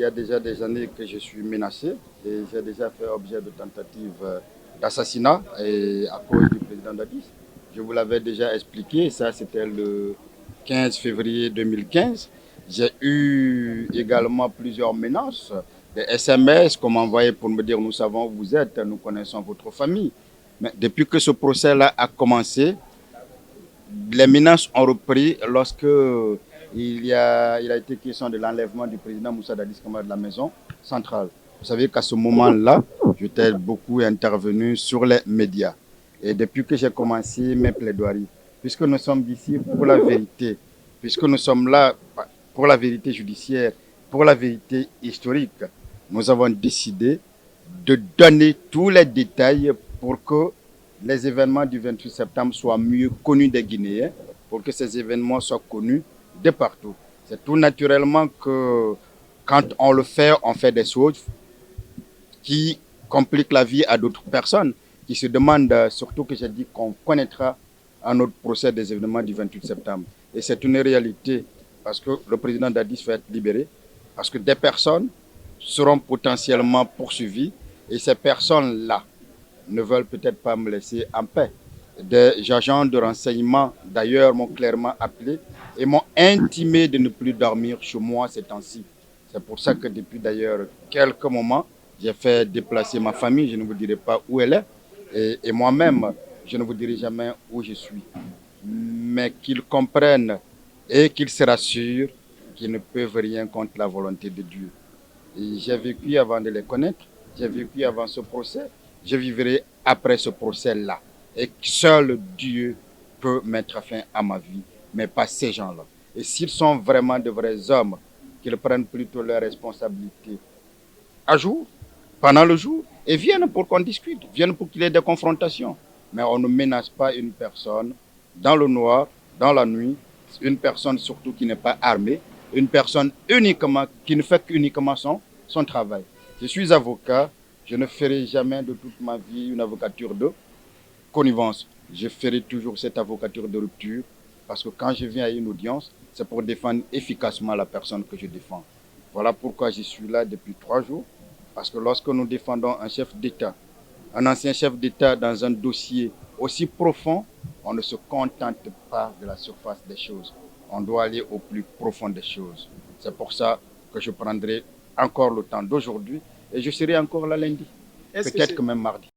Il y a déjà des années que je suis menacé et j'ai déjà fait objet de tentatives d'assassinat à cause du président Dadis. Je vous l'avais déjà expliqué, ça c'était le 15 février 2015. J'ai eu également plusieurs menaces, des SMS qu'on m'a envoyé pour me dire nous savons où vous êtes, nous connaissons votre famille. Mais depuis que ce procès-là a commencé, les menaces ont repris lorsque il a été question de l'enlèvement du président Moussa Dadis Camara de la maison centrale. Vous savez qu'à ce moment-là, j'étais beaucoup intervenu sur les médias. Et depuis que j'ai commencé mes plaidoiries, puisque nous sommes ici pour la vérité, puisque nous sommes là pour la vérité judiciaire, pour la vérité historique, nous avons décidé de donner tous les détails pour que les événements du 28 septembre soient mieux connus des Guinéens, pour que ces événements soient connus de partout. C'est tout naturellement que quand on le fait, on fait des choses qui compliquent la vie à d'autres personnes, qui se demandent, surtout que j'ai dit qu'on connaîtra à notre procès des événements du 28 septembre. Et c'est une réalité parce que le président Dadis va être libéré, parce que des personnes seront potentiellement poursuivies et ces personnes-là ne veulent peut-être pas me laisser en paix. Des agents de renseignement, d'ailleurs, m'ont clairement appelé et m'ont intimé de ne plus dormir chez moi ces temps-ci. C'est pour ça que depuis d'ailleurs quelques moments, j'ai fait déplacer ma famille, je ne vous dirai pas où elle est, et moi-même, je ne vous dirai jamais où je suis. Mais qu'ils comprennent et qu'ils se rassurent qu'ils ne peuvent rien contre la volonté de Dieu. J'ai vécu avant de les connaître, j'ai vécu avant ce procès, je vivrai après ce procès-là. Et seul Dieu peut mettre fin à ma vie, mais pas ces gens-là. Et s'ils sont vraiment de vrais hommes, qu'ils prennent plutôt leurs responsabilités à jour, pendant le jour, et viennent pour qu'on discute, viennent pour qu'il y ait des confrontations. Mais on ne menace pas une personne dans le noir, dans la nuit, une personne surtout qui n'est pas armée, une personne uniquement qui ne fait qu'uniquement son travail. Je suis avocat, je ne ferai jamais de toute ma vie une avocature de connivence. Je ferai toujours cette avocature de rupture parce que quand je viens à une audience, c'est pour défendre efficacement la personne que je défends. Voilà pourquoi je suis là depuis 3 jours. Parce que lorsque nous défendons un chef d'État, un ancien chef d'État dans un dossier aussi profond, on ne se contente pas de la surface des choses. On doit aller au plus profond des choses. C'est pour ça que je prendrai encore le temps d'aujourd'hui et je serai encore là lundi, peut-être que même mardi.